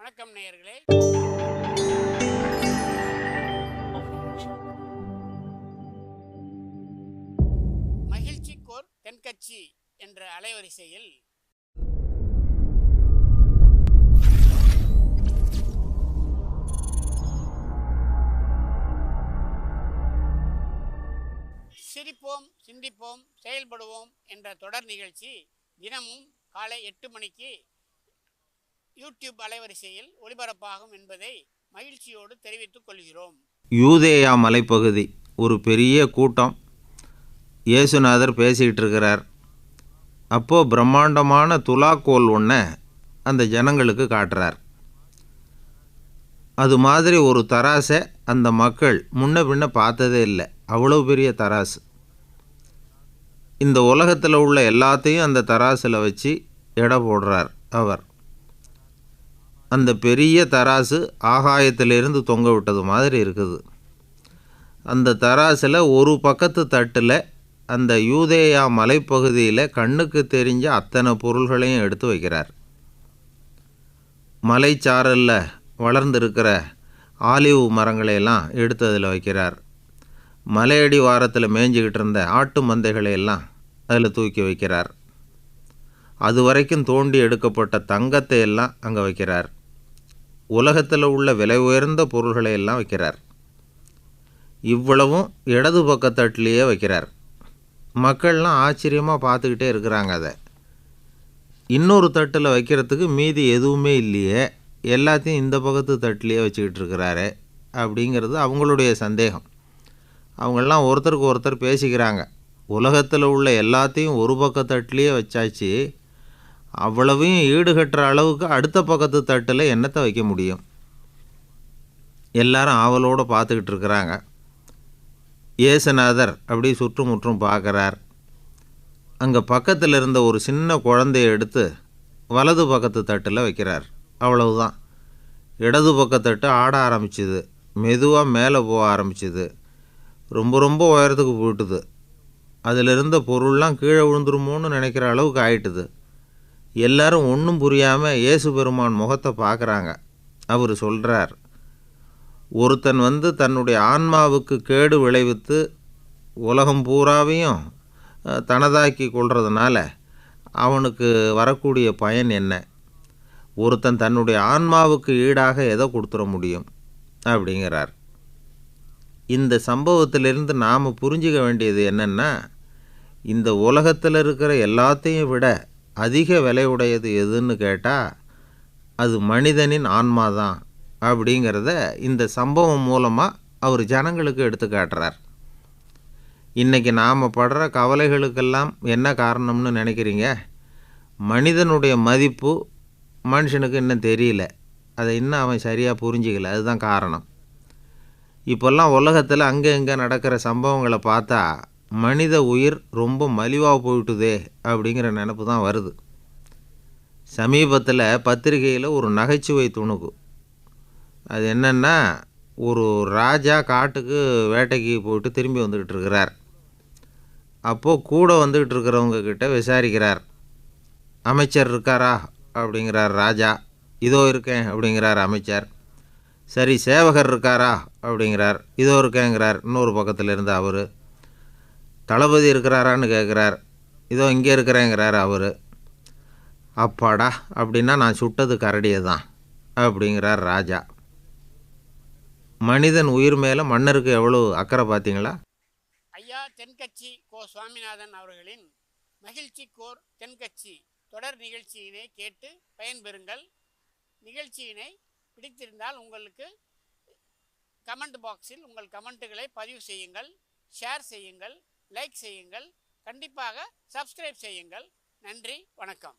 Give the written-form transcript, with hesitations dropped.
வணக்கம் நேயர்களே. மகிழ்ச்சிக்கோர் தென்கட்சி என்ற அலைவரிசையில் சிரிப்போம், சிந்திப்போம், செயல்படுவோம் என்ற தொடர் நிகழ்ச்சி தினமும் காலை 8 மணிக்கு யூடியூப் அலைவரிசையில் ஒளிபரப்பாகும் என்பதை மகிழ்ச்சியோடு தெரிவித்துக் கொள்கிறோம். யூதேயா மலைப்பகுதி ஒரு பெரிய கூட்டம். இயேசுநாதர் பேசிகிட்டு இருக்கிறார். அப்போது பிரம்மாண்டமான துலாக்கோல் ஒன்றை அந்த ஜனங்களுக்கு காட்டுறார். அது மாதிரி ஒரு தராசை அந்த மக்கள் முன்ன பின்ன பார்த்ததே இல்லை. அவ்வளோ பெரிய தராசு. இந்த உலகத்தில் உள்ள எல்லாத்தையும் அந்த தராசில் வச்சு எடை போடுறார் அவர். அந்த பெரிய தராசு ஆகாயத்திலிருந்து தொங்க விட்டது மாதிரி இருக்குது. அந்த தராசில் ஒரு பக்கத்து தட்டில் அந்த யூதேயா மலைப்பகுதியில் கண்ணுக்கு தெரிஞ்ச அத்தனை பொருள்களையும் எடுத்து வைக்கிறார். மலைச்சாரலில் வளர்ந்திருக்கிற ஆலிவ் மரங்களையெல்லாம் எடுத்து அதில் வைக்கிறார். மலையடி வாரத்தில் மேய்ஞ்சிக்கிட்டு இருந்த ஆட்டு மந்தைகளையெல்லாம் அதில் தூக்கி வைக்கிறார். அது வரைக்கும் தோண்டி எடுக்கப்பட்ட தங்கத்தை எல்லாம் அங்கே வைக்கிறார். உலகத்தில் உள்ள விலை உயர்ந்த பொருள்களை எல்லாம் வைக்கிறார். இவ்வளவும் இடது பக்கத்தட்டிலேயே வைக்கிறார். மக்கள்லாம் ஆச்சரியமாக பார்த்துக்கிட்டே இருக்கிறாங்க. அதை இன்னொரு தட்டில் வைக்கிறதுக்கு மீதி எதுவுமே இல்லையே, எல்லாத்தையும் இந்த பக்கத்து தட்டிலேயே வச்சுக்கிட்டு இருக்கிறாரு அப்படிங்கிறது அவங்களுடைய சந்தேகம். அவங்களாம் ஒருத்தருக்கு ஒருத்தர் பேசிக்கிறாங்க. உலகத்தில் உள்ள எல்லாத்தையும் ஒரு பக்கத்தட்டிலேயே வச்சாச்சு, அவ்வளவையும் ஈடுகட்டுற அளவுக்கு அடுத்த பக்கத்து தட்டில் என்னத்தை வைக்க முடியும்? எல்லாரும் ஆவலோடு பார்த்துக்கிட்டு இருக்கிறாங்க. இயேசுநாதர் அப்படி சுற்றுமுற்றும் பார்க்குறார். அங்கே பக்கத்தில் இருந்த ஒரு சின்ன குழந்தைய எடுத்து வலது பக்கத்து தட்டில் வைக்கிறார். அவ்வளவுதான். இடது பக்கத்தட்டு ஆட ஆரம்பிச்சுது. மெதுவாக மேலே போக ஆரம்பிச்சுது. ரொம்ப உயரத்துக்கு போயிட்டுது. அதில் இருந்த பொருள்லாம் கீழே விழுந்துருமோன்னு நினைக்கிற அளவுக்கு ஆயிட்டுது. எல்லாரும் ஒன்றும் புரியாமல் இயேசு பெருமான் முகத்தை பார்க்குறாங்க. அவர் சொல்கிறார், ஒருத்தன் தன்னுடைய ஆன்மாவுக்கு கேடு விளைவித்து உலகம் பூராவையும் தனதாக்கி கொள்றதுனால அவனுக்கு வரக்கூடிய பயன் என்ன? ஒருத்தன் தன்னுடைய ஆன்மாவுக்கு ஈடாக எதை கொடுத்துட முடியும் அப்படிங்கிறார். இந்த சம்பவத்திலிருந்து நாம் புரிஞ்சிக்க வேண்டியது என்னென்னா, இந்த உலகத்தில் இருக்கிற எல்லாத்தையும் விட அதிக விலையுடையது எதுன்னு கேட்டால் அது மனிதனின் ஆன்மா தான் அப்படிங்கிறத இந்த சம்பவம் மூலமாக அவர் ஜனங்களுக்கு எடுத்து காட்டுறார். இன்றைக்கி நாம் படுற கவலைகளுக்கெல்லாம் என்ன காரணம்னு நினைக்கிறீங்க? மனிதனுடைய மதிப்பு மனுஷனுக்கு இன்னும் தெரியல. அதை இன்னும் அவன் சரியாக புரிஞ்சிக்கல. அதுதான் காரணம். இப்போல்லாம் உலகத்தில் அங்கே இங்கே நடக்கிற சம்பவங்களை பார்த்தா மனித உயிர் ரொம்ப மலிவாக போயிட்டுதே அப்படிங்கிற நினப்பு தான் வருது. சமீபத்தில் பத்திரிகையில் ஒரு நகைச்சுவை துணுக்கு. அது என்னென்னா, ஒரு ராஜா காட்டுக்கு வேட்டைக்கு போயிட்டு திரும்பி வந்துக்கிட்டு இருக்கிறார். அப்போது கூட வந்துக்கிட்டு இருக்கிறவங்க கிட்ட விசாரிக்கிறார். அமைச்சர் இருக்காரா அப்படிங்கிறார் ராஜா. இதோ இருக்கேன் அப்படிங்கிறார் அமைச்சர். சரி, சேவகர் இருக்காரா அப்படிங்கிறார். இதோ இருக்கேங்கிறார் இன்னொரு பக்கத்தில் இருந்து அவர். தளபதி இருக்கிறாரான்னு கேட்குறார். இதோ இங்கே இருக்கிறேங்கிறார் அவர். அப்பாடா, அப்படின்னா நான் சுட்டது கரடியை தான் அப்படிங்கிறார் ராஜா. மனிதன் உயிர் மேலே மன்னருக்கு எவ்வளோ அக்கறை பார்த்தீங்களா? ஐயா தென்கட்சி கோ சுவாமிநாதன் அவர்களின் மகிழ்ச்சிக்கோர் தென்கட்சி தொடர் நிகழ்ச்சியினை கேட்டு பயன்பெறுங்கள். நிகழ்ச்சியினை பிடித்திருந்தால் உங்களுக்கு கமெண்ட் பாக்ஸில் உங்கள் கமெண்ட்டுகளை பதிவு செய்யுங்கள், ஷேர் செய்யுங்கள், லைக் செய்யுங்கள், கண்டிப்பாக சப்ஸ்கிரைப் செய்யுங்கள். நன்றி, வணக்கம்.